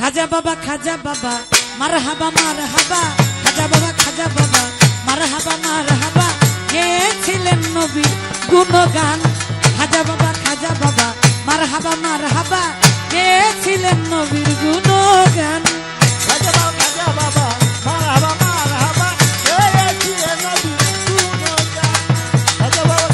খাজা বাবা মারহাবা মারহাবা, খাজা বাবা মারহাবা, গেয়েছিলেন নবীর গুণগান। খাজা বাবা মারহাবা, গেয়েছিলেন নবীর গুণগান। খাজা বাবা মারহাবা, গেয়েছিলেন নবীর গুণগান। খাজা বাবা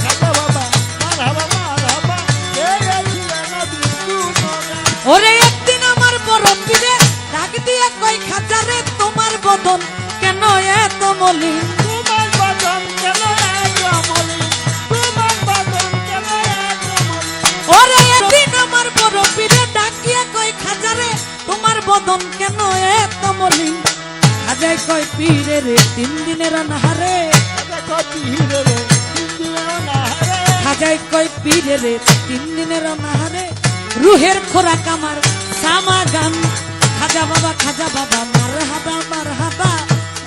মারহাবা, গেয়েছিলেন নবীর গুণগান। ওরে একদিন আমার বড় পীরে ডাক দিয়ে কই, খাজা রে তোমার বদন কেন এত মলিন? তোমার বদন কেন এত মলিন? তোমার বদন কেন এত মলিন? ওরে একদিন আমার বড় পীরে ডাক দিয়ে কই, খাজা রে তোমার বদন কেন এত মলিন? খাজাই কই, পীরে রে 3 দিনের অনাহারে। খাজাই কই, পীরে রে 3 দিনের অনাহারে, রুহের খোরাক আমার সামা গান। খাজা বাবা মারহাবা,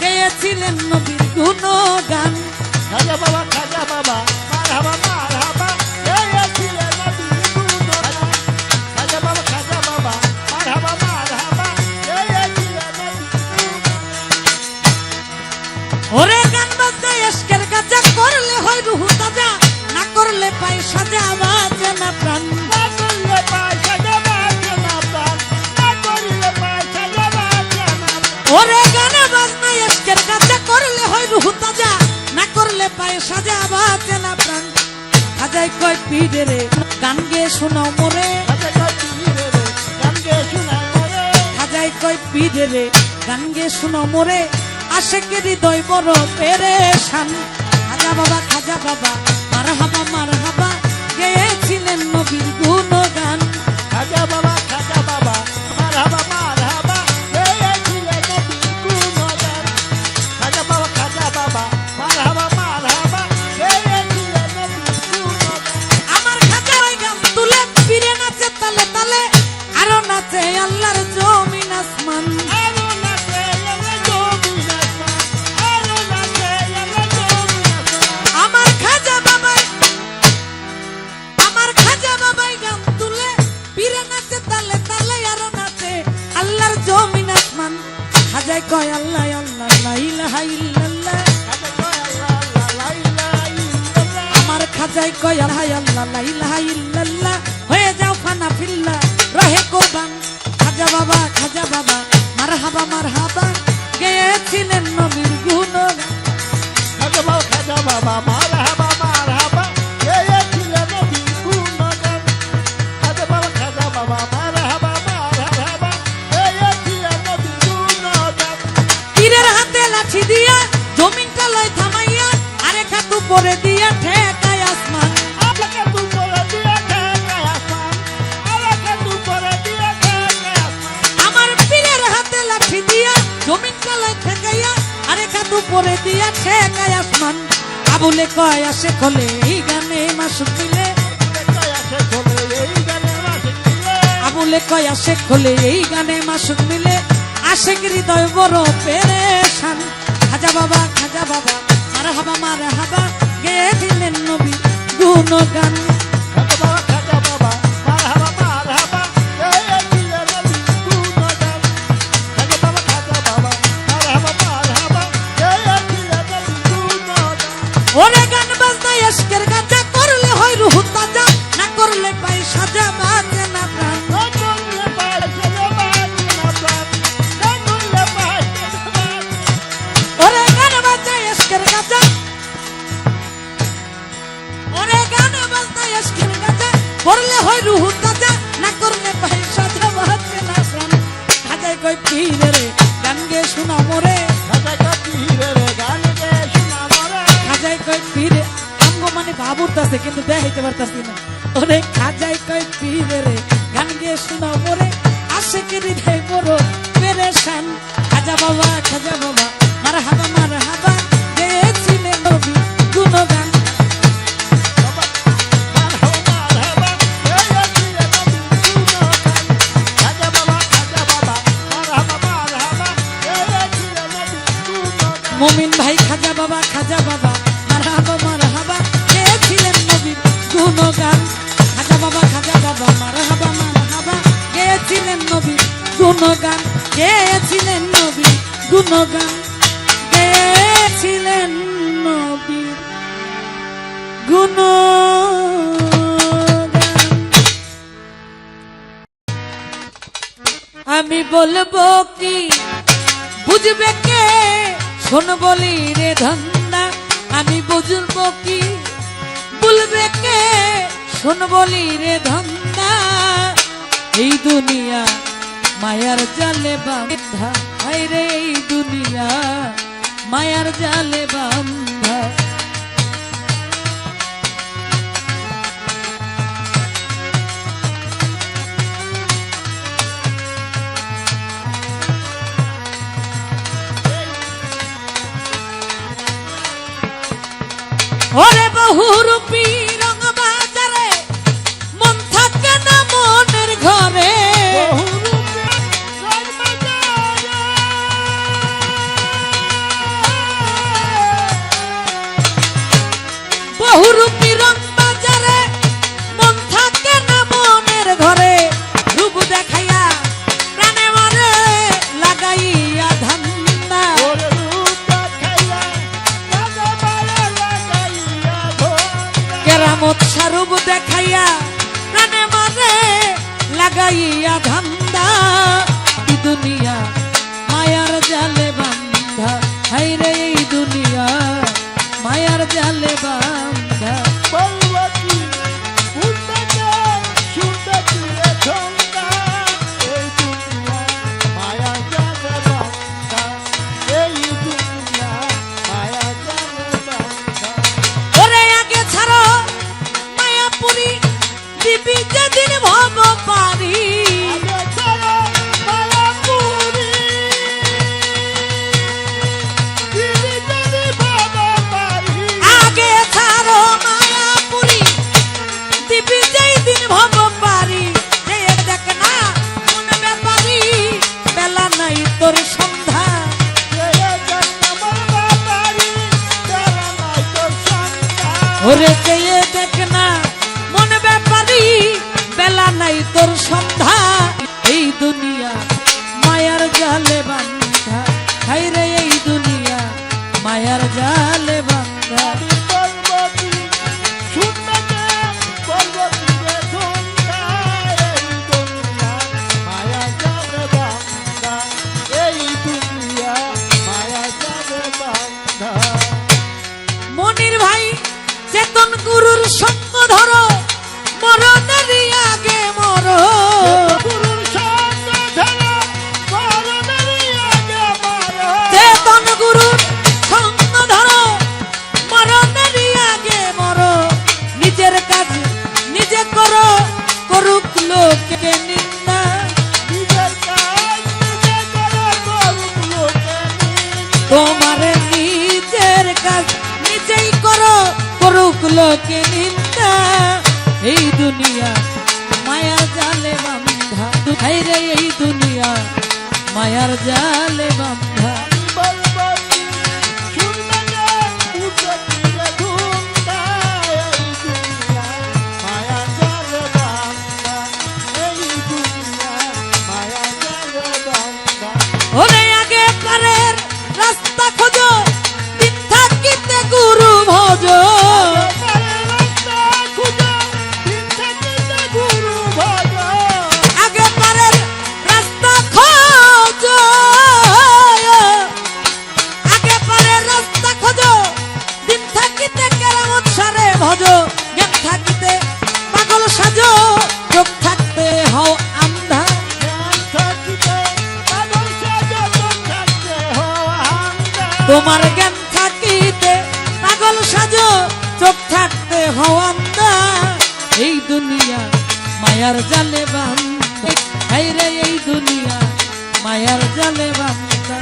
গেয়েছিলেন নবীর গুণগান। খাজা বাবা মারহাবা, গেয়েছিলেন নবীর গুণগান। খাজা বাবা মারহাবা, গেয়েছিলেন নবীর গুণগান। ওরে গান বাজনা এশকের গাজা, করলে হয় রুহ তাজা, না করলে পাই সাজা বাজে না প্রাণ। না করলে পায় সাজা বাজে না প্রাণ, না করলে পায় সাজা বাজে না প্রাণ। ওরে গানে বাজনা এশকের গাজা, করলে হয় রুহ তাজা, না করলে পাই সাজা বাজে না প্রাণ। খাজাই কই, পীরে রে গান গেয়ে শোনাও মোরে। খাজা পীরে রে গান গেয়ে শোনাও মোরে। খাজাই কই, পীরে রে গান গেয়ে শোনাও মোরে, আশেকের হৃদয় বড় পেরেশান। খাজা বাবা মারহাবা, গেয়েছিলেন নবীর গুণগান। খাজা বাবা মারহাবা, গেয়েছিলেন নবীর গুণগান। খাজা বাবা মারহাবা, গেয়েছিলেন নবীর গুণগান। আমার খাজা ওই গান তুলে পীরে নাচে তালে তালে, আরো নাচে আল্লাহর জমিন আসমান। আরো নাচে আল্লাহ জমিন আসমান, আরো নাচে আল্লাহ জমিন আসমান। আমার খাজা বাবাই গান তুলে পীরে নাচে তালে তালে, আরো নাচে আল্লাহর জমিন আসমান। খাজাই কয়, আল্লাহ আল্লাহ লা ইলাহা ইল্লাল্লাহ। খাজা কয় আল্লাহ আল্লাহ লা ইলাহা ইল্লাল্লাহ। আমার খাজাই কয়, আল্লাহ আল্লাহ লা ইলাহা ইল্লাল্লাহ, হয়ে যাও ফানা ফিল্লাহ রহে কোরবান। খাজা বাবা মারহাবা, গেয়েছিলেন নবীর গুণগান। খাজা বাবা মারহাবা, গেয়েছিলেন নবীর গুণগান। খাজা বাবা মারহাবা, গেয়েছিলেন নবীর গুণগান। পীরের হাতে লাঠি দিয়া জমিনটা লয় থামাইয়া, আরেক হাত উপরে দিয়া ঠেকায় আসমান। আলাকে দুপুরে দিয়ে ঠেকায় আসমান, আলাকে দুপুরে দিয়ে ঠেকায় আসমান। আমার পীরের হাতে লাঠি দিয়া জমিনটা লয় ঠেকাইয়া, আরেক হাত উপরে দিয়া ঠেকায় আসমান। আবুলে কয়, আসে খোলে এই গানে মাসুক মিলে। আবুলে কয়, আসে খোলে এই গানে মাসুক মিলে, আশেক হৃদয় বড় পেরেশান। খাজা বাবা মারহাবা, গেয়েছিলেন নবী গুণগান। খাজা বাবা মারহাবা, গেয়েছিলেন নবীর গুণগান। খাজা বাবা মারহাবা, গেয়েছিলেন নবীর গুণগান। ওরে গান বাজনা এশকের গাজা, করলে হয় রুহ তাজা, না করলে পাই সাজা বাজে না প্রাণ। না করলে পায় সাজা বাজে না প্রাণ, না করলে পায় সাজা বাজে না। ওরে গান বাজনা এশকের গাজা, করলে হয় রুহ তাজা, না করলে পাই সাজা বাজে না প্রাণ। খাজাই কই, পীরে রে গান গেয়ে শোনাও মোরে। খাজা পীরে রে গান গেয়ে শোনাও মোরে। খাজাই কই, পীরে আমগো মানে ভাবুরতাছে কিন্তু দেখাইতে পারতাছি না। ওরে খাজাই কই, পীরে রে গান গেয়ে শোনাও মোরে, আশেকের হৃদয় বড় পেরেশান। খাজা বাবা মারহাবা, গেয়েছিলেন নবীর গুণগান। মুমিন ভাই খাজা বাবা মারহাবা, গেয়েছিলেন নবীর গুণগান। খাজা বাবা মারহাবা, গেয়েছিলেন নবীর গুণগান গেয়েছিলেন নবী, গুণগান গেয়েছিলেন নবী, গুণগান। আমি বলবো কি বুঝবে কে, শোন বলি রে ধন্দা। আমি বুঝবো কি বলবে কে, শোন বলি রে ধন্দা। এই দুনিয়া মায়ার জালে বাঁধা, হায় রে এই দুনিয়া মায়ার জালে বাঁধা। ওরে বহুরূপী রঙ বাজারে মন থাকে না মনের ঘরে। বহুরূপী রঙ বাজারে মন থাকে না মনের ঘরে। রূপ দেখাইয়া প্রাণে মরে লাগাইয়া ধান্দা। কেরামত স্বরূপ দেখাইয়া প্রাণে মরে লাগাইয়া ধান্দা। এই দুনিয়া মায়ার জালে বান্ধা, হায় রে এই দুনিয়া মায়ার জালে বান্ধা। ওরে আগে ছাড়ো মায়াপুরি, দিবি যেদিন ভব পারি। আগে ছাড়ো মায়াপুরি, দিবি যেই দিন ভব পারি। যে দেখ না কোন ব্যাপারি, বেলা নাই তোর সন্ধ্যা। ওরে চেয়ে দেখ না মন ব্যাপারি, বেলা নাই তোর সন্ধ্যা। এই দুনিয়া মায়ার জালে বান্ধা, হায় রে এই দুনিয়া মায়ার জালে বান্ধা। মনির ভাই চেতন গুরুর সঙ্গ ধরো, মরণেরই আগে মরো। চেতন গুরুর সঙ্গ ধরো, মরণেরই আগে মরো। নিজের কাজ নিজে করো, করুক লোকে নিন্দা। তোমার নিজের কাজ নিজেই করো, করুক লোকে নিন্দা। এই দুনিয়া মায়ার জালে বান্ধা, হায় রে এই দুনিয়া মায়ার জালে বান্ধা। ওরে আগে পারের রাস্তা খোঁজো, দিন থাকিতে গুরু ভজো। আগে পারের রাস্তা খোঁজো, আগে পারের রাস্তা খোঁজো। দিন থাকিতে কেরামত সারে ভজো। জ্ঞান থাকিতে পাগল সাজো, চোখ থাকতে হও আন্ধা। তোমার জ্ঞান থাকিতে পাগল সাজো, চোখ থাকতে হও আন্ধা। এই দুনিয়া মায়ার জালে বান্ধা, হায় রে এই দুনিয়া মায়ার জালে বান্ধা।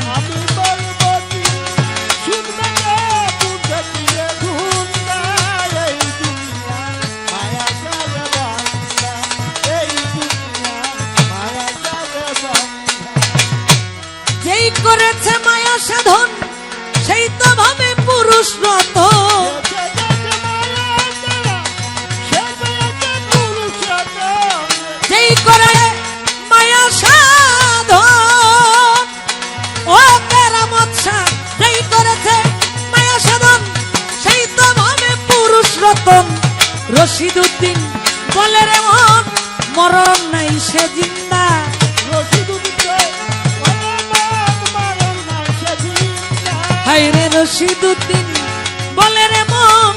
যেই করেছে মায়া সাধন, সেই তো ভাবে পুরুষ রত। যেই করে মায়া সাধন, রশিদুদ্দিন বলে রে মন মরণ নাই সে জিন্দা হায় রে রশিদুদ্দিন বলে রে মন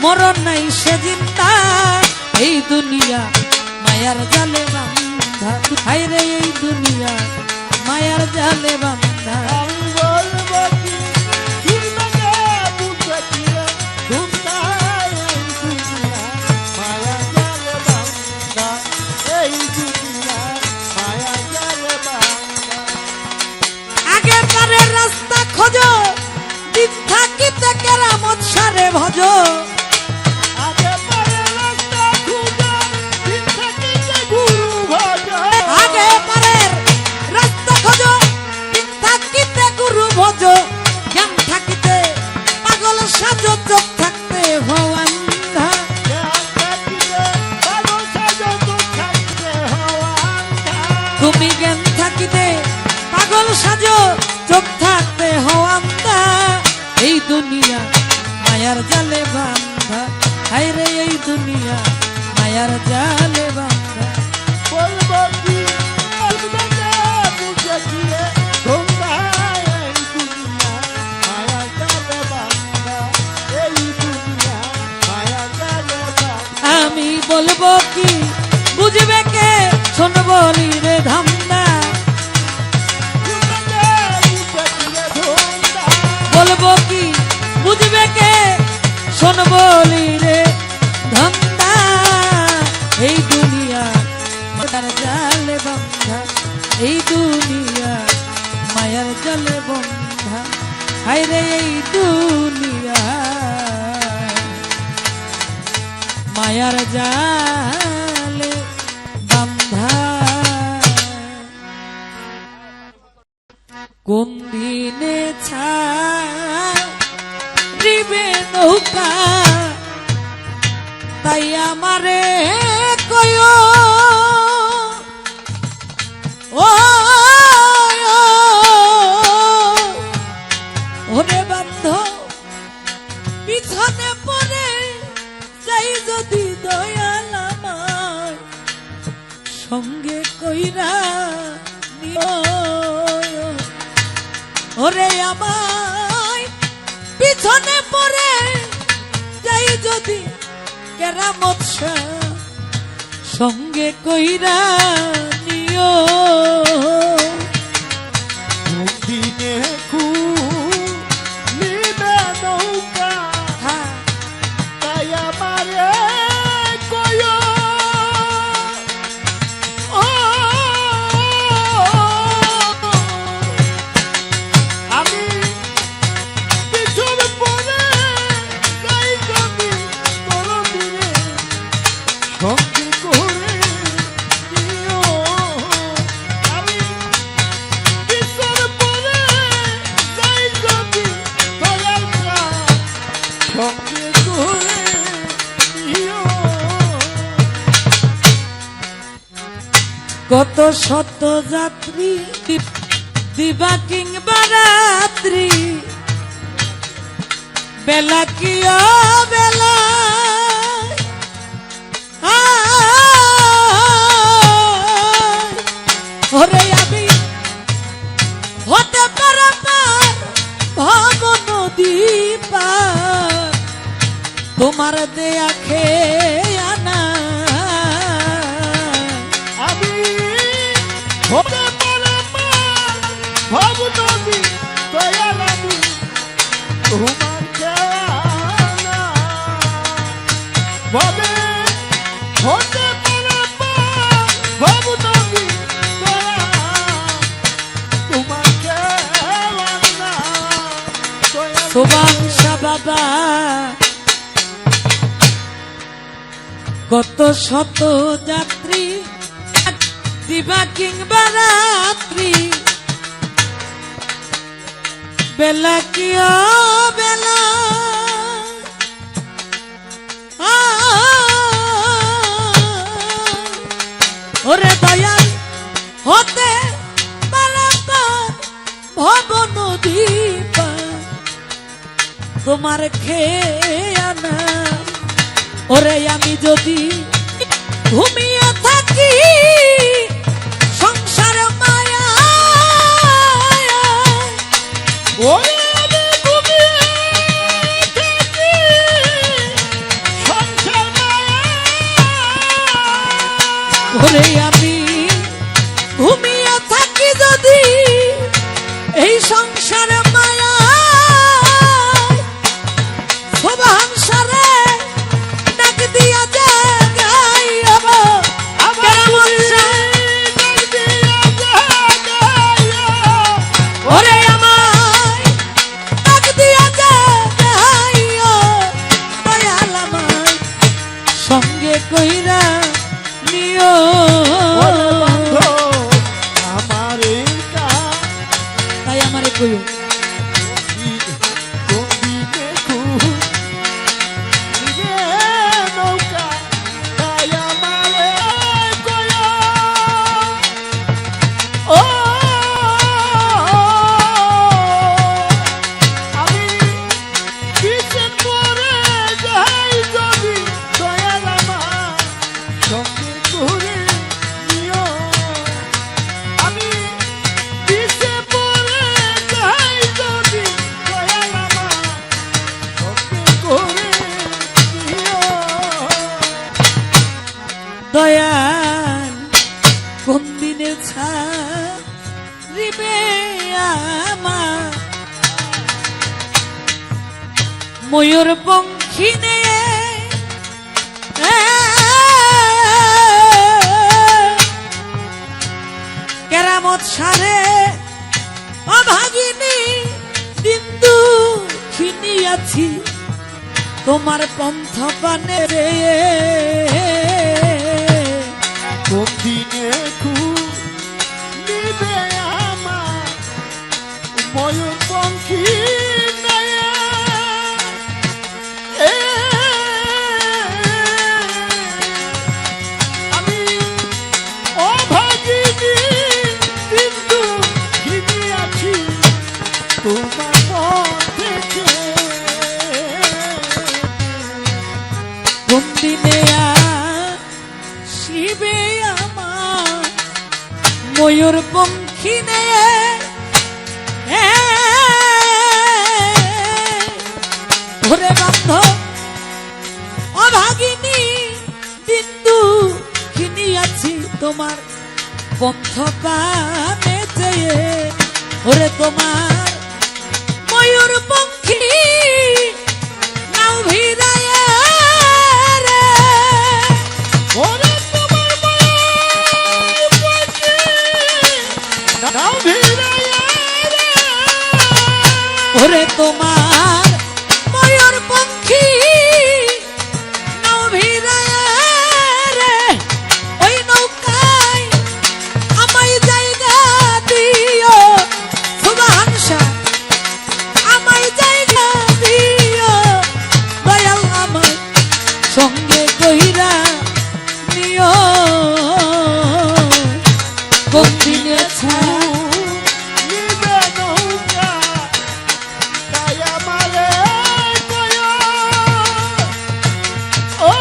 মরণ নাই সে জিন্দা এই দুনিয়া মায়ার জালে বান্ধা হায় রে এই দুনিয়া মায়ার জালে বান্ধা আগে পারে রাস্তা খোঁজো দিন থাকিতে কেরামত সারে ভজ আগে পারে রাস্তা খোঁজো দিন থাকিতে গুরু ভজ জ্ঞান থাকিতে পাগল সাজো চোখ থাকতে ভবান্ধা তুমি জ্ঞান থাকিতে পাগল সাজো চোখ থাকতে হওয়ান্দা এই দুনিয়া মায়ার জালে বান্ধা হায় রে এই দুনিয়া মায়ার জালে বান্ধা আমি বলবো কি বুঝবে কে শুনবো রে ধান্দা বলবো কি বুঝবে কে শুনবো রে ধান্দা এই দুনিয়া মায়ার জালে বান্ধা এই দুনিয়া মায়ার জালে বান্ধা হায় রে এই দুনিয়া মায়ার জালে বান্ধা কোন দিনে ছাড়িবে নৌকা তাই আমারে কয় ও ওরে বান্ধ পিছনে পড়ে যাই যদি দয়াল আমায় সঙ্গে কইরা নিও ওরে আমায় পিছনে পড়ে যাই যদি কেরামত সঙ্গে কইরা নিও দিনে খুলিবে নৌকা তাই আমারে কয় আমি পিছনে পড়ে যাই যদি তোর দিনে সঙ্গে করে দিও আমি পিছনে পড়ে যাই যদি দয়াল সঙ্গে করে দিও কত শত যাত্রী দিবা কিংবা রাত্রি বেলা কি বেলা ওরে আমি হতে পারে পার ভব নদী পার তোমার দেয়া খেয়া না আমি হতে পারে ভব নদী দয়াল আমি তোমার খেয়ানা ভবে হতে পারে ভব নদী দয়াল তোমার খেয়ানা সুবাংশা বাবা কত শত যাত্রী দিবা কিংবা রাত্রি বেলা কি বেলা ওরে দয়াল হতে পারে ভব নদী পার তোমার খেয়া না ওরে আমি যদি ঘুমিয়ে থাকি সংসার মায়া ওরে আমি ঘুমিয়ে থাকি সংসার মায়া। ওরে আমি ঘুমিয়ে থাকি যদি এই সংসার মায়া সোবাহান সারে ডাক দিয়া জাগাই হবো কেমন ওরে আমায় ডাক দিয়া জাগাই দয়াল আমায় সঙ্গে কইরা নিও তাই আমারে কইও দয়াল কোন দিনে ছাড়িবে আমার ময়ূর পঙ্খী নে কেরামত সারে অভাগিনী দিন্দু খিনি আছি তোমার পন্থ পানে রে দিনে নিবে আমার ময়ূর পঙ্খী আমি অভাগিনী কিন্তু ঘিরে আছি তোমার পথে কোন দিনে শিবে আমার ময়ূর পঙ্খী নে ওরে বান্ধ অভাগিনী দিন্দু খিনি আছি তোমার পন্থ পানে চেয়ে ওরে তোমার ময়ূর পঙ্খী নাও ভিড়ায় রে ওরে তোমার ময়ূর পঙ্খী নাও ভিড়াইয়া রে। ওরে তোমার ময়ূর পঙ্খী নাও ভিড়ায় রে ওই নৌকায় আমায় জায়গা দিও সুবহান শাহ আমায় জায়গা দিও দয়াল আমায় সঙ্গে কইরা নিও কোন দিনে নিবে নৌকা তাই আমারে কয়ো। ও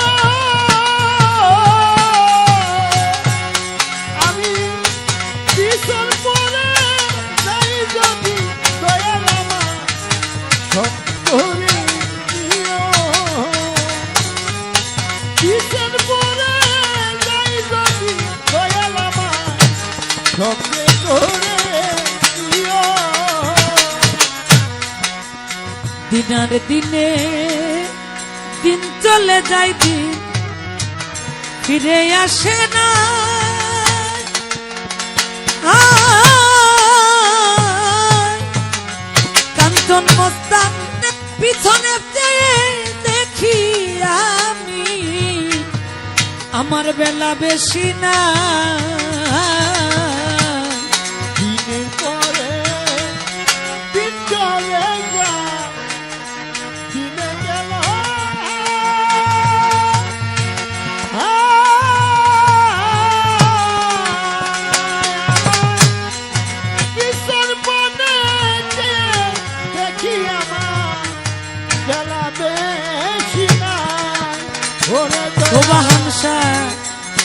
আমি পিছন পরে যাই যদি দয়াল আমার সব করে দিও। পিছন পরে যাই যদি দয়াল আমার সঙ্গে করে দিও। দিনার দিনে দিন চলে যায় দিন ফিরে আসে না কাঞ্চন মস্তান পিছনে চেয়ে দেখি আমি আমার বেলা বেশি না দিনের পরে দিন চলে যায় দিনে গেল কিশোর বনে দেখি আমার বেলা বেশি নাই। ও ও বাহানসা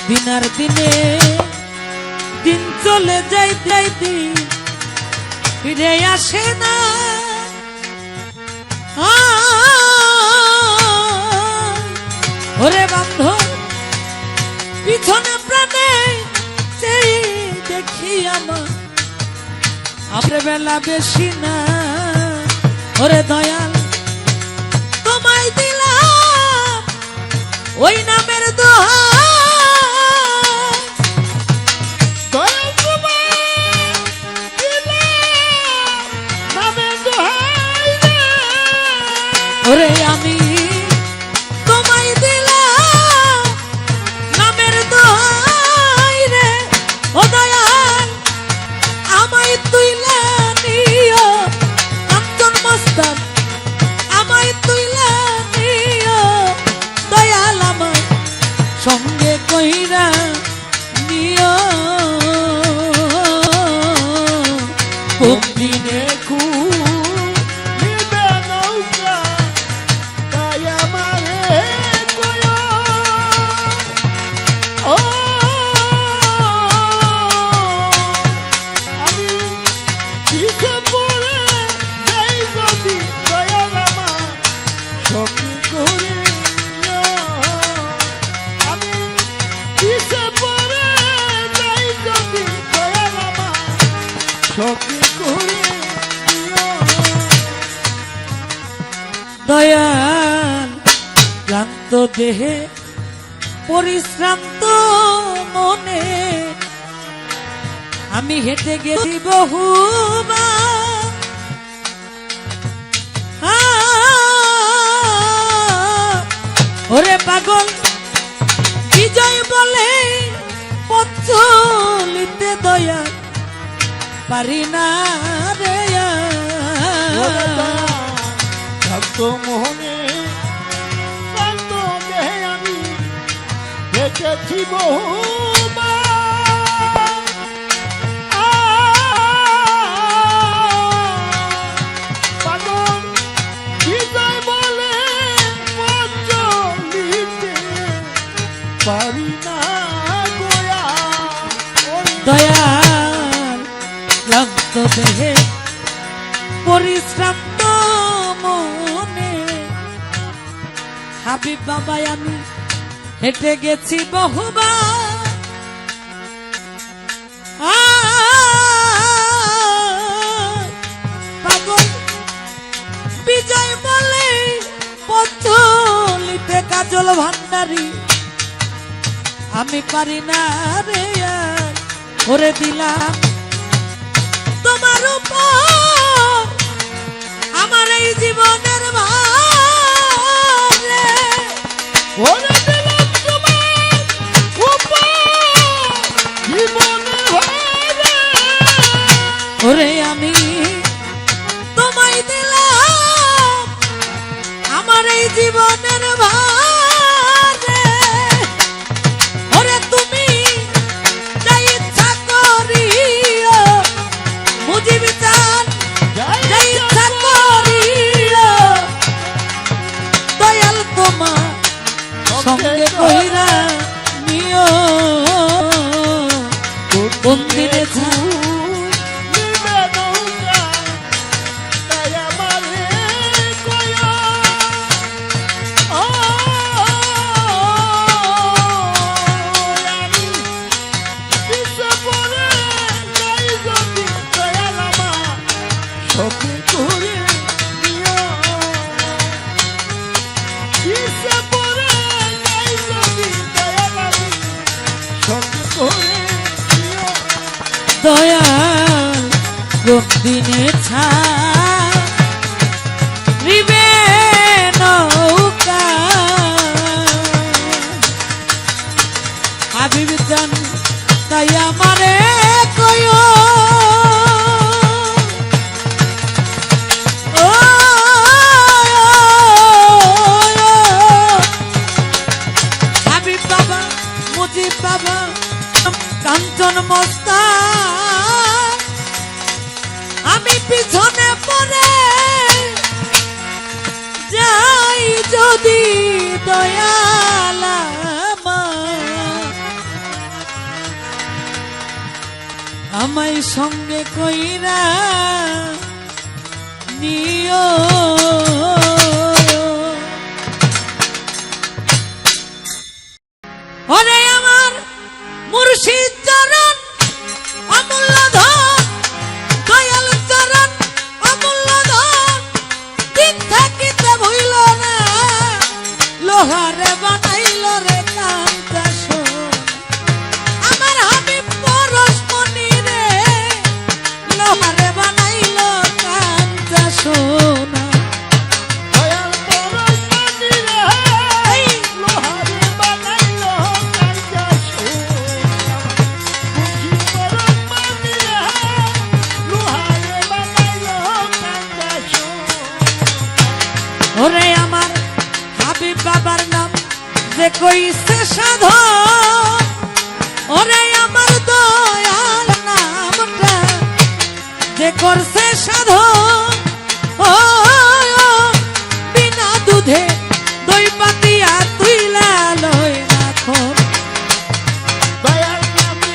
দিনার দিনে দিন চলে যাই দিন ফিরে আসে না ওরে বান্ধব পিছনে প্রাণে সেই দেখি আমার বেলা বেশি না ওরে দয়াল তোমায় দিলাম ওই নামের দোহাই দয়াল তোমায় দিলাম নামের দোহাই রে। ওরে আমি তোমায় দিলাম নামের দোহাই রে ও দয়াল আমায় তুইলা নিও কাঞ্চন মস্তান আমায় তুইলা নিও দয়াল আমায় সঙ্গে কইরা নিও কোন দিনে নিবে নৌকা তাই আমারে কয়ো। ও আমি পিছে পড়ে যাই যদি দয়াল আমার সঙ্গে করে নিও। আমি পিছে পড়ে যাই যদি দয়াল আমার সঙ্গে করে নিও। দয়াল ক্লান্ত দেহে পরিশ্রান্ত মনে আমি হেঁটে গেছি বহুবার ওরে পাগল বিজয় বলে পথ চলিতে দয়া পারি না রে শান্ত মোহনে শান্ত দেহে আমি দেখেছি বহুবার। পাগল বিজয় বলে পথ চলিতে পারি না গোয়া। দয়াল ক্লান্ত দেহে পরিশ্রান্ত মনে হাবিব বাবাই আমি হেঁটে গেছি বহুবার পাগল বিজয় বলে পথ চলিতে কাজল ভান্ডারী আমি পারি না রে আর ওরে দিলাম তোমার উপর আমার এই জীবনের ভার রে। ওরে দিলাম তোমার উপর জীবনের ভারে। ওরে আমি তোমায় দিলাম আমার এই জীবনের ভার রে। ওরে তুমি যা ইচ্ছা করিও মুজিব চান যা ইচ্ছা করিও দয়াল তোমার সঙ্গে কইরা নিও কোন দিনে নিবে নৌকা তাই আমারে কয়ো। ও আমি পিছে পড়ে যাই যদি দয়াল আমার সঙ্গে করে নিও। পিছে পড়ে যাই যদি দয়াল আমি সঙ্গে করে নিও। দয়াল কোন দিনে ছাড়িবে নৌকা হাবিব জান তাই আমারে কয়ো ও হাবিব বাবা মুজিব বাবা কাঞ্চন মস্তা আমি পিছনে পড়ে যাই যদি দয়ালা আমায় সঙ্গে কইরা নিও ওরে আমার মুর্শিদ চরণ অমূল্য ধন দয়াল চরণ অমূল্য ধন দিন থাকিতে ভুইল না লোহারে বানাইল রে কান্তা সোনা আমার হাবিব পরশমণি রে লোহারে বানাইল কান্তা সোনা দয়াল পরশমণি রে লোহারে বানাইলো কাঞ্চা সোনা মুর্শিদ পরশমণি রে লোহারে বানাইলো কাঞ্চা সোনা ওরে আমার হাবিব বাবার নাম যে কইছে সাধন ওরে আমার দয়াল নামটা যে করছে সাধন ও বিনা দুধে দই পাতিয়া তুইলা লই রাখন দয়াল নামে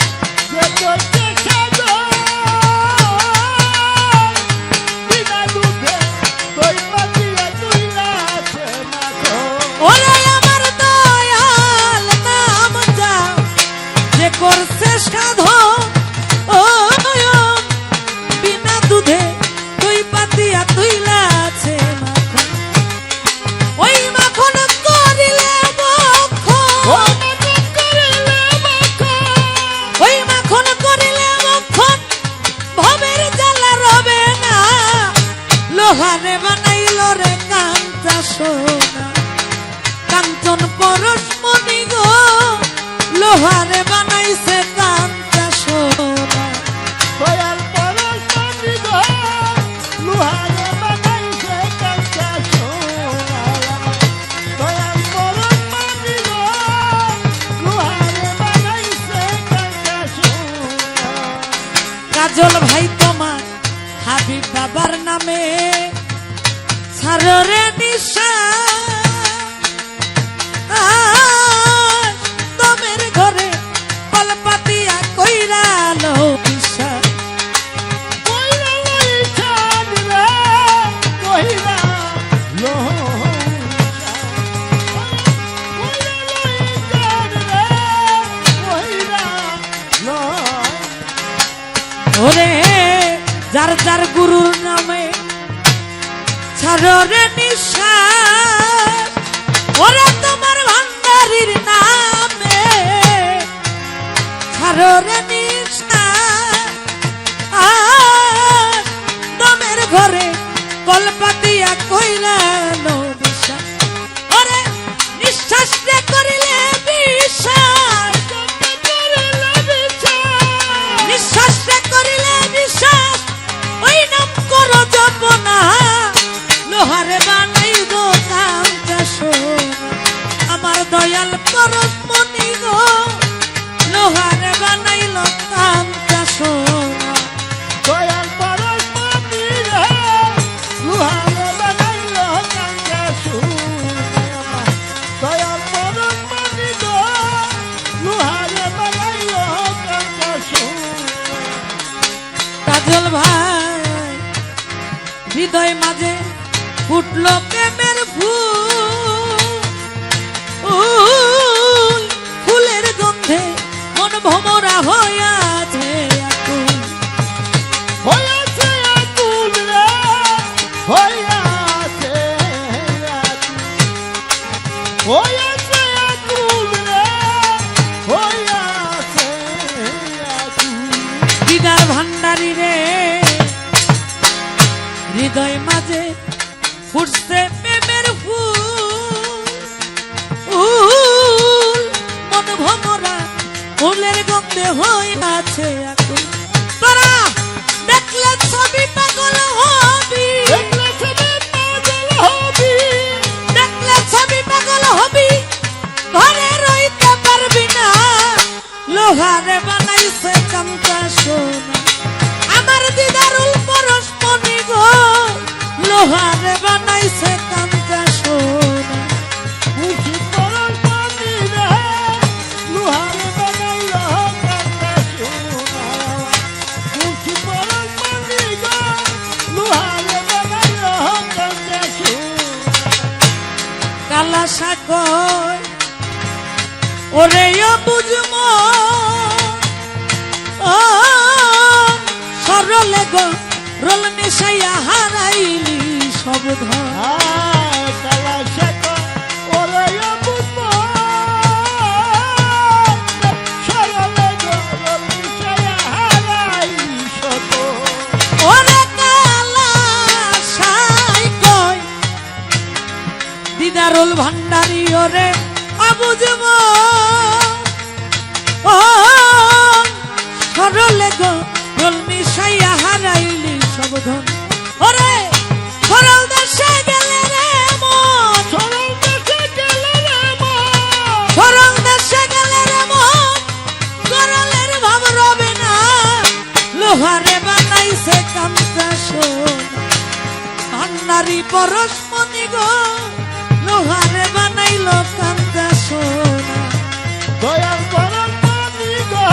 যে করছে সাধন বিনা দুধে দই পাতিয়া তুইলা আছে মাখন ওরে আমার দয়াল নামটা যে করছে সাধন ও বিনা দুধে তুই পাতিয়া তুইলা আছে মাখন ওই মাখন করিলে মক্ষণ ওই মাখন করিলে মক্ষণ ভবের জ্বালা রবে না লোহারে বানাইল রে কান্তা সোনা কাঞ্চন পরশমণি গো লোহারে বানাইছে কান্তা সোনা দয়াল পরশমণি গো লোহারে বানাইছে কাঞ্চা সোনা দয়াল পরশমণি গো লোহারে বানাইছে কাঞ্চা সোনা কাজল ভাই তোমার হাবিব বাবার নামে ছাড়রে নিশা তোমের ঘরে কলপাতিয়া কইরা লো দিশা কইরা লই চাঁদ রে কইরা লোহিসা কইরা লই চাঁদ রে কইরা লই ওরে যার যার গুরুর নামে ছাড়রে নিশা ওরে তোমার ভান্ডারির নামে ছাড়রে নিশা তোমের ঘরে কলপাতিয়া কইলা নদিশা ওরে নিঃশ্বাস রে করিলে বিশ্বাস নিঃশ্বাস রে করিলে বিশ্বাস ওই নাম করো জপনা লোহারে বানাইব কান্তা সোনা আমার দয়াল পরশমণি গো লোহারে বানাইল কান্তা সোনা দয়াল পরশমণি রে লোহারে বানাইলো কাঞ্চা সোনা দয়াল পরশমণি গো লোহারে বানাইলো কাঞ্চা সোনা কাজল ভাই হৃদয় মাঝে ফুটলো প্রেমের ফুল ফুলের গন্ধে মন ভমরা হইয়াছে আকুল হইয়াছে আকুল রে হইয়াছে আকুল হইয়াছে আকুল রে হইয়াছে আকুল দিদার ভান্ডারি রে হৃদয় মাঝে ফুটছে প্রেমের ফুল মন ভমরা ফুলের গন্ধে হইয়াছে আকুল তোরা দেখলে ছবি পাগল হবি দেখলে ছবি পাগল হবি দেখলে ছবি পাগল হবি ঘরে রইতে পারবি না লোহারে বানাইছে কান্তা সোনা আমার দিদারুল পরশমণি গো লোহারে বানাইছে কান্তা সোনা মুর্শিদ পরশমণি রে লোহারে বানাইলো কাঞ্চা সোনা ভালোবাসা কয় ওরে বুঝমো ও সরলে গো রোল মিশাইয়া হারাইলি সব ধন কালা শেখ ওরে বুঝবো সরলে গরল মিশাইয়া হারাই শত ওরে কালা সাই কয় দিদারুল ভান্ডারি ওরে বুঝমো ও সরলে গো রোল মিশাইয়া হারাইলি সব ধন ওরে সরল দেশে গেলে রে মন সরল দেশে গেলে রে মন সরল দেশে গেলে রে মন গরলের ভাব রবে না লোহারে বানাইছে কামটা শোন ভান্ডারি পরশমণি গো লোহারে বানাইলো কামটা সোনা দয়াল বরণ মানি গো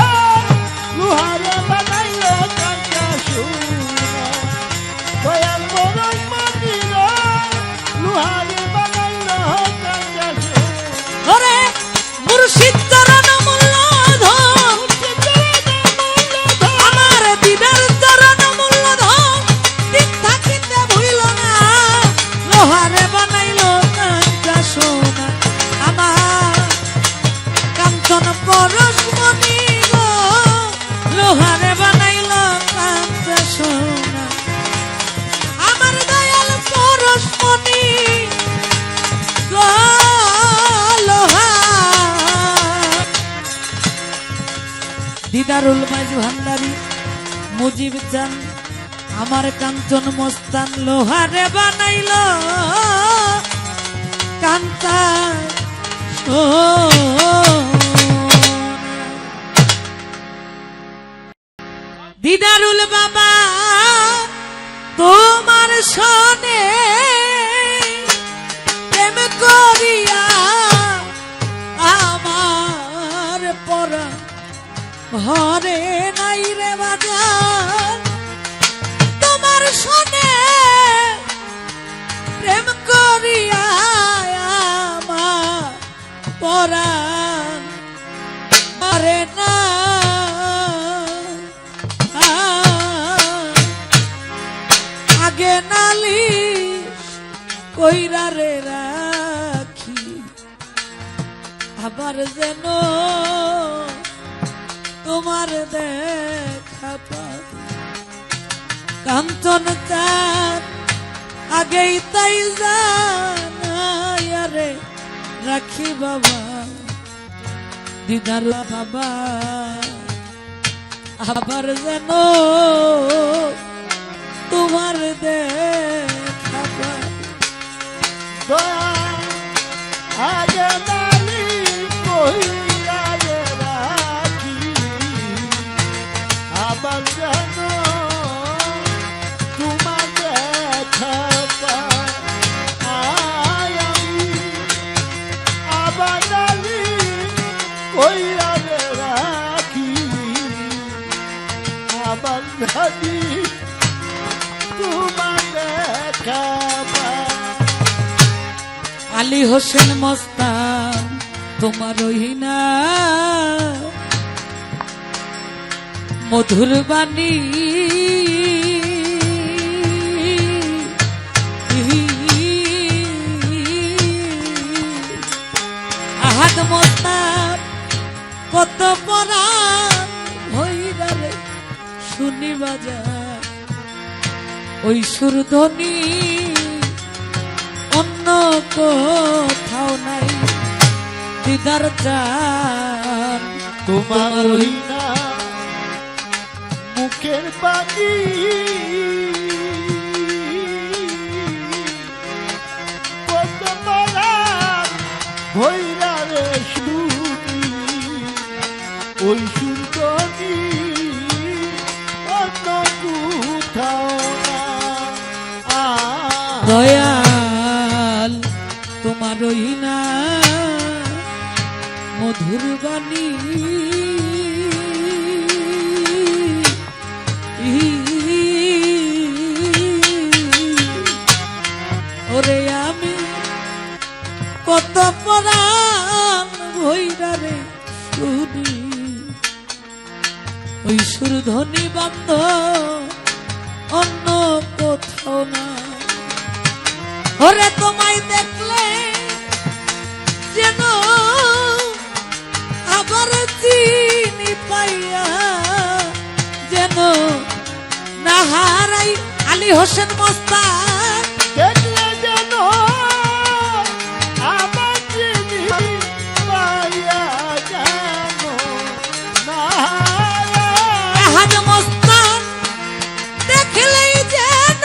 লুহারে বানাইলো কাঁচা সোনা দয়াল বরণ মানি গো লুহারে বানাইলো কাঁচা সোনা ওরে মুর্শিদ চরণ মূল্য ধন আমার দিদার চরণ মূল্য ধন দিন থাকিতে ভুইল না লোহারে বানাইলো কাঁচা সোনা আমার কাঞ্চন পরশমণি গো লোহারে বানাইলো কাঁচা সোনা আমার দয়াল পরশমণি গো লোহা দিদারুল মাঝ ভান্ডারি মুজিব চান আমার কাঞ্চন মস্তান লোহারে বানাইলো কান্তা দিদারুল বাবা তোমার সনে প্রেম করিয়া আমার পরা ঘরে নাই রে বাজার তোমার সনে প্রেম করিয়া আমার পরাণ পারে না আগে নালিশ কইরা রে রাখি আবার যেন তোমার দেখা পাই কাঞ্চন চাঁদ আগেই তাই জানায়ারে রাখি বাবা দিদার বাবা আবার যেন তোমার দেখা পাই দয়াল আগে নালি কইরা রে রাখি আবার যেন তোমার দেখা পাই আমি আবার নালি কইরা রে রাখি আবার নালি তোমার দেখা পাই আলী হোসেন মস্তান তোমার রহিনা মধুর বাণী আহাদ মস্তান কত পরাণ হইরা রে শুনি বাজার ওই সুরধ্বনি অন্য কোথাও নাই দিদার চান তোমার হইনা মুখের বাণী কত পরাণ হইরা রে শুনি ওই সুরধ্বনি অন্য কোথাও না দয়াল তোমার রহিনা মধুর বাণী ওরে আমি কত সুরধ্বনি বন্ধ অন্য কোথাও না। ওরে তোমায় দেখলে যেন আবার চিনি পাইয়া যেন না হারাই। আলী হোসেন মস্তান দেখলে যেন আমার চিনি পাইয়া যেন না হারাই। আহাদ মস্তান দেখলেই যেন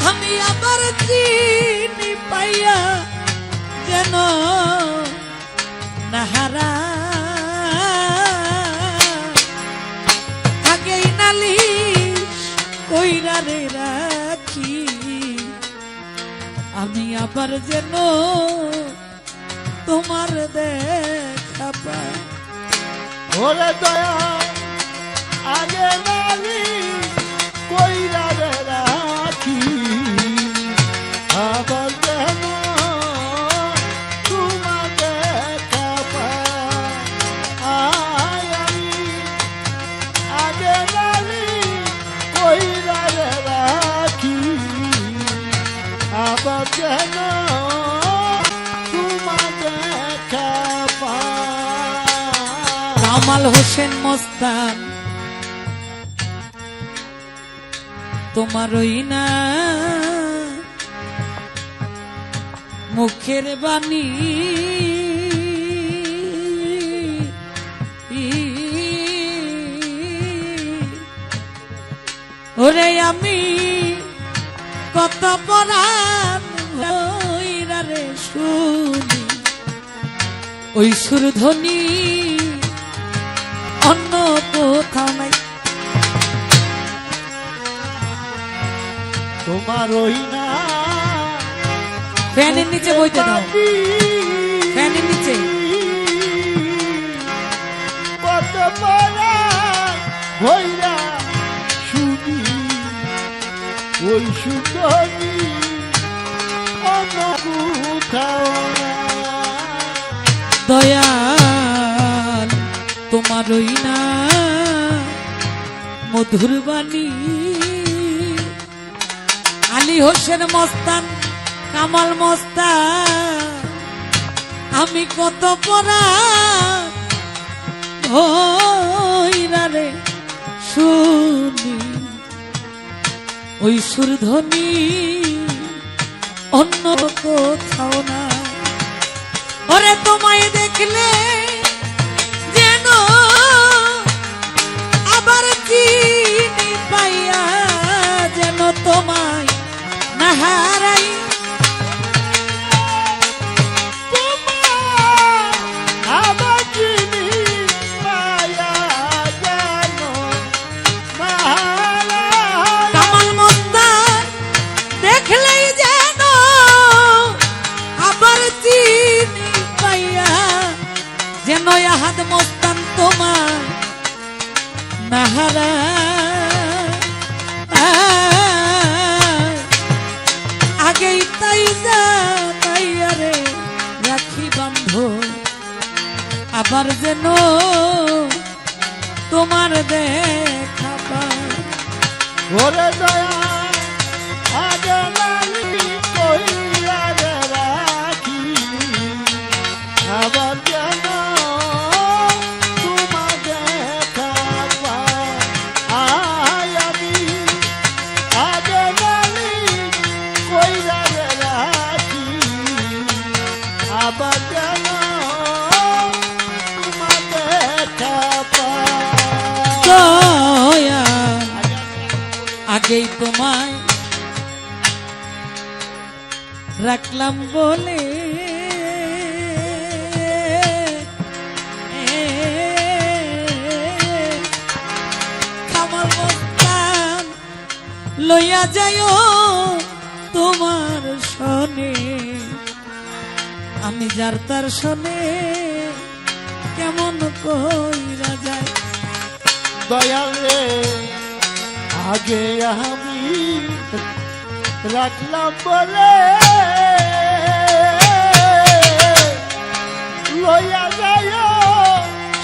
আমি আবার চিনি পাইয়া যেন না হারাই। আগেই নালিশ কইরা রে রাখি আমি আবার যেন তোমার দেখা পাই। ওরে দয়া আগে নালি কইরা রে রাখি আবার যেন তোমার দেখা পাই। আমি আগে নালি কইরা রে রাখি আবার যেন তোমার দেখা পাই। কামাল হোসেন মস্তান তোমারই না মুখের বাণী ওরে আমি কত পরাণ হইরা রে শুনি ওই সুরধ্বনি অন্য কোথাও নাই। তোমার ওই না ফ্যানের নিচে বইতে দাও, ফ্যানের নিচে। কত বড় হইরা শুনি ওই সুন্দরী অন্য কোথাও না। দয়াল তোমারই না মধুর বাণী। আলী হোসেন মস্তান কামাল মস্তান আমি কত পরা হইরা রে শুনি ওই সুরধ্বনি অন্য কোথাও না। ওরে তোমায় দেখলে যেন আবার চিনি পাইয়া যেন তোমায় না হারাই। আমার চিনি পাইয়া যেন না হারাই। কামাল মস্তান দেখলেই যেন আবার চিনি পাইয়া যেন আহাদ মস্তান তোমায় না হারাই। আগেই তাই জানাইয়া রে রাখি বন্ধ আবার যেন তোমার দেখা পাই। ওরে দয়া আগে নালি কইরা রে রাখি আবার যেন তোমার দেখা পাই। আমি আগে নালি কইরা রে রাখি আবার যেন তোমার দেখা পাই। দয়া আগেই তোমায় রাখলাম বলে কামাল মস্তান লইয়া যাইও তোমার শনে আমি যার তার শনে কেমন কইরা যায়। দয়াল রে আগে আমি রাখলাম বলে লইয়া যায়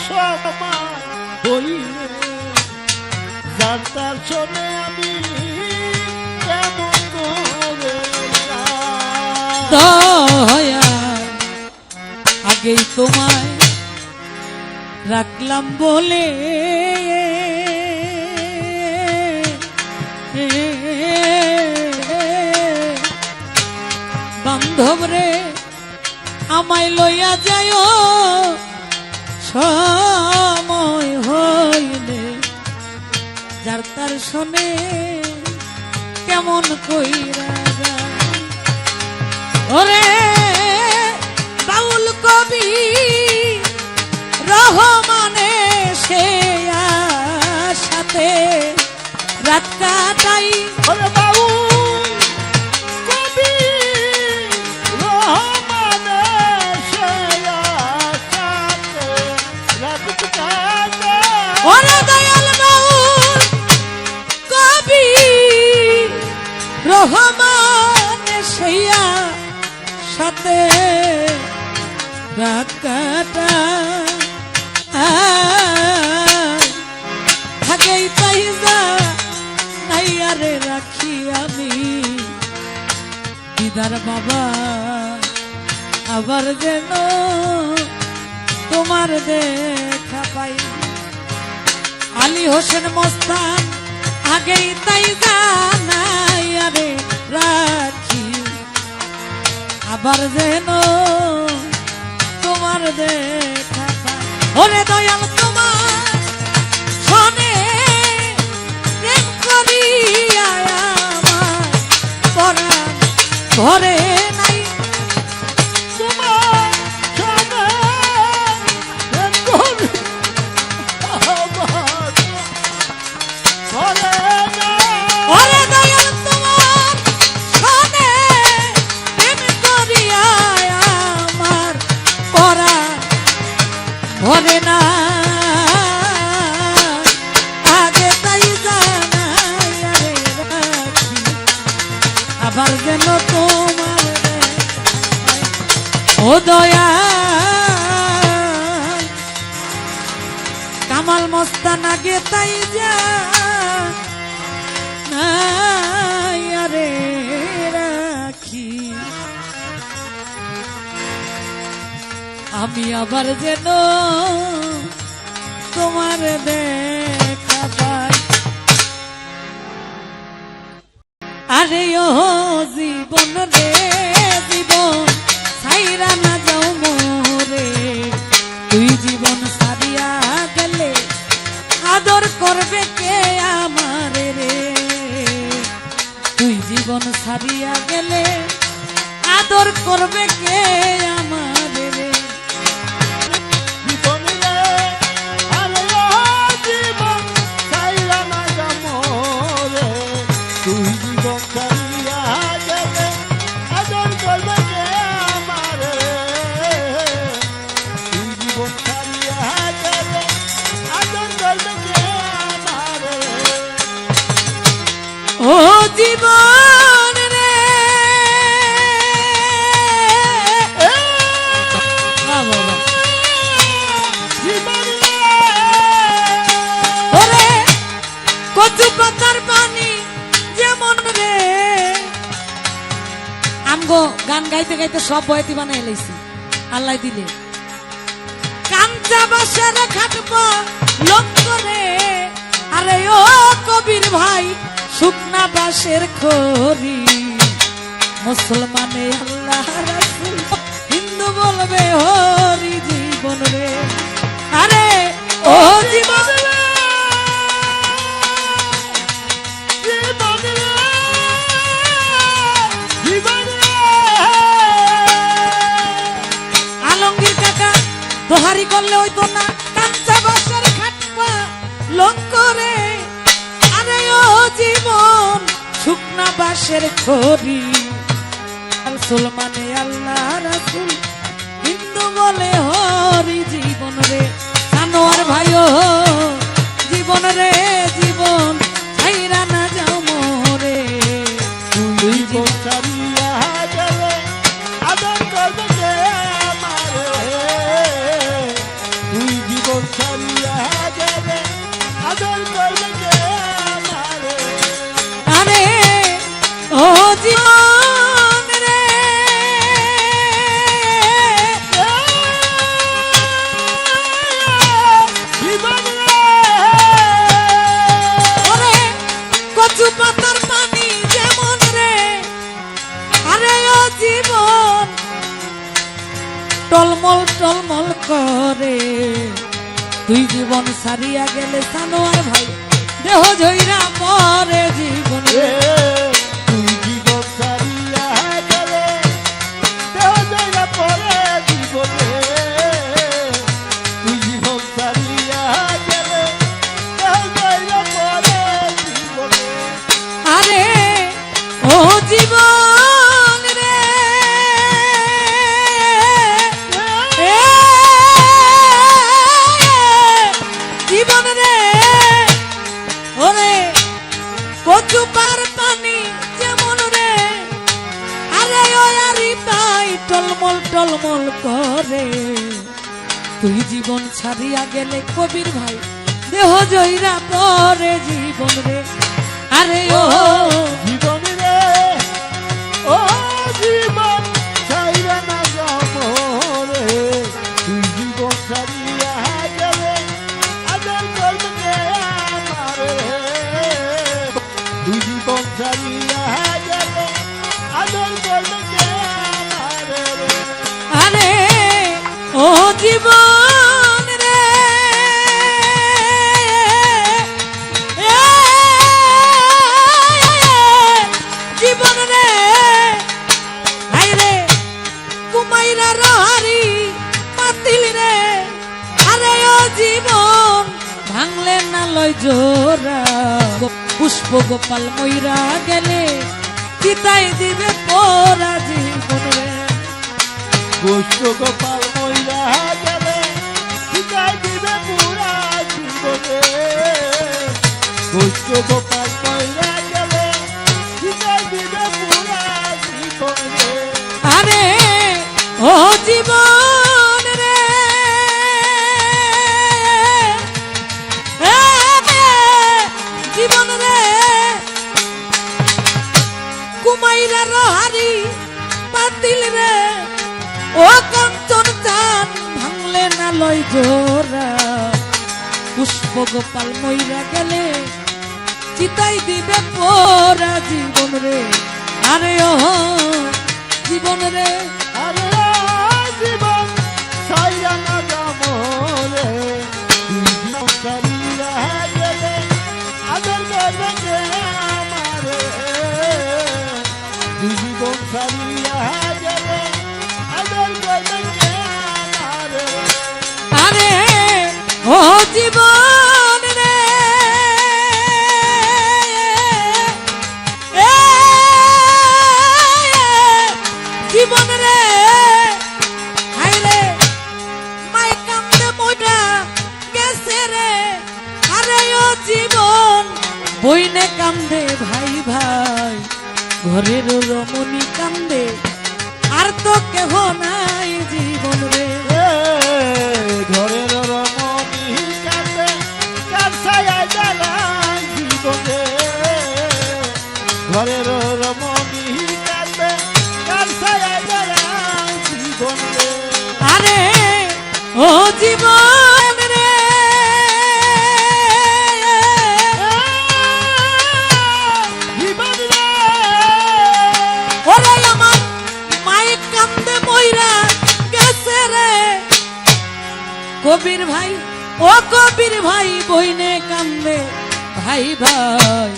সমাজ হইলে যার তার শোনে আমি কেমন করে যাই। দয়া আগেই তোমায় রাখলাম বলে বান্ধব রে আমায় লইয়া যায় সময় হইলে যার তার শোনে কেমন কইরা যায়। ওরে বাউল কবি রহমানে সে সাথে রাত কাটাই। ওরে বাউল কবি রহমানে সে আশাতে রাত কাটাই। ওরে দয়াল বাউল কবি রহমানে সে সাথে রাত কাটাই পাইজা নাই আরে রাখি আমি দিদার বাবা আবার যেন তোমার দেখা পাই। আলী হোসেন মস্তান আগেই তাই জানাই আরে রাখি আবার যেন তোমার দেখা পাই। ওরে দয়াল তোমার শোনে প্রেম করিয়া আমার পরাণ ঘরে নাই। তোমার শোনে প্রেম করি আমার ঘরে নাই। ওরে দয়াল তোমার শোনে প্রেম করিয়া আমার পরাণ ঘরে না। আগে তাই জানাই আরে রাখি আবার যেন তোমার ও দয়া কামাল মস্তান আগে তাই যা নাই আরে রাখি আমি আবার যেন তোমার দেখা পাই। আরে ও জীবন রে জীবন ছাইরা না যাও মোরে তুই জীবন সারিয়া গেলে আদর করবে কে আমারে রে তুই জীবন সারিয়া গেলে আদর করবে কে আমারে রে। জীবন রে আরে ও জীবন ছাইরা না যা মোরে তুই জীবন ছাড়িয়া গেলে আদর করবে কে আমারে তুই জীবন ছাড়িয়া গেলে আদর করবে কে আমারে। ও জীবন রে জীবন রে ওরে কচু পাতার পানি যেমন রে আমগো গান গাইতে গাইতে সব বয়তি বানাই লাইছি আল্লাহ দিলে কাঞ্চা বাসার খাটবো লোক করে আরে ও কবির ভাই শুকনা বাঁশের খড়ি মুসলমানে আল্লাহ রাসূল হিন্দু বলবে হরি জীবন রে আরে ও জীবন জীবন রে জীবন রে আলমগীর কাকা দোহারি করলে হইতো না কাঞ্চা বাঁশের খাটবা লোক করে আরে ও জীবন শুকনা বাঁশের খড়ি মুসলমানে আল্লাহ রাসূল হিন্দু বলে হরি জীবন রে সানোয়ার ভাইও জীবন রে জীবন ছাইরা না যাও মোরে তুই জীবন ছাড়িয়া গেলে আদর করবে কে আমারে তুই জীবন ছাড়িয়া গেলে পাতার পানি যেমন রে, আরে ও জীবন টলমল টলমল করে। তুই জীবন সারিয়া গেলে সানোয়ার ভাই দেহ জইরা পরে জীবন রে। তুই জীবন ছাড়িয়া গেলে দেহ জইরা পরে জীবনে। তুই জীবন ছাড়িয়া গেলে দেহ জইরা পরে জীবনে। আরে ও জীবন রে, এ জীবন রে, ওরে কচু পার পানি যেমন রে, আরে ও আরি পাই টলমল টলমল করে। তুই জীবন ছাড়িয়া গেলে কবির ভাই দেহ জইরা পরে জীবন রে। আরে ও জীবন রে, ও জীবন ছাইরা না যামরে। তুই জীবন ছাড়িয়া গেলে আদর করবে কে আমারে। তুই জীবন ছাড়িয়া গেলে আদর করবে কে আমারে। আরে ও জীবন রে, এ জীবন রে, হাই রে কুমাইরা রহারি পাতিল রে। আরে ও জীবন ভাঙলে না লয় জোরা, পুষ্প গোপাল ময়রা গেলে চিতাই দিবে পোরা জীবন রে। পুষ্প গোপাল ময়রা গেলে শিকাই দিবে পুরা জীবনে। পুষ্প গোপাল ময়রা গেলে শিকাই দিবে পুরা জীবনে। আরে ও জীবন রে, এ জীবন রে, কুমাইরা রহারি পাতিল রে। ও কাঞ্চন চান ভাঙলে না লয় জোরা, পুষ্প গোপাল ময়রা গেলে চিতাই দিবে পোরা জীবন রে। আরে ও জীবন রে, আরে জীবন ছাইরা না যামরে। তুই জীবন ছাড়িয়া গেলে আদর করবে কে আমারে। তুই জীবন ছাড়িয়া গেলে আদর করবে কে আমারে। আরে ও জীবন রে, এ জীবন রে, হাই রে মাই কান্দে মোটা গেছে রে। আরে ও জীবন বইনে কান্দে ভাই ভাই, ঘরের রমণী কান্দে আর তো কেহ নাই জীবন রে। ঘরের রমণী কান্দে কার ছায়ায় দাঁড়ায় জীবনে। ঘরের রমণী কান্দে কার ছায়ায় দাঁড়ায় জীবনে। আরে ও জীবন রে, জীবন রে, ওরে আমার মাই কান্দে ময়রা গেছে রে। কবির ভাই ও কবির ভাই বইনে কান্দে ভাই ভাই,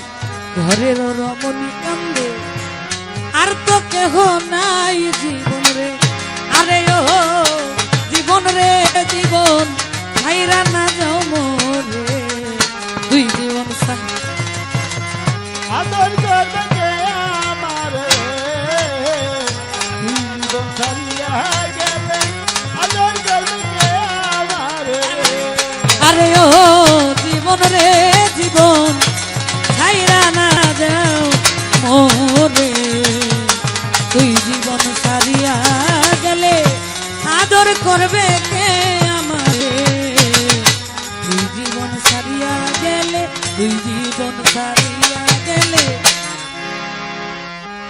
ঘরের রমণী কান্দে আর তো কেহ নাই জীবন রে। আরে ও জীবন রে, জীবন ছাইরা না যাও মোরে। তুই জীবন আদর করবে কে আমারে। তুই জীবন ছাড়িয়া গেলে আদর করবে কে আমারে। আরে ও জীবন রে, জীবন ছাইরা না যাও মোরে। তুই জীবন সারিয়া গেলে আদর করবে কে আমারে। তুই জীবন সারিয়া গেলে, তুই জীবন সারিয়া গেলে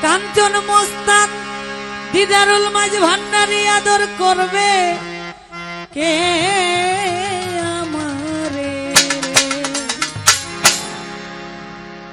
কাঞ্চন মস্তান দিদারুল মাঝ ভান্ডারি আদর করবে কে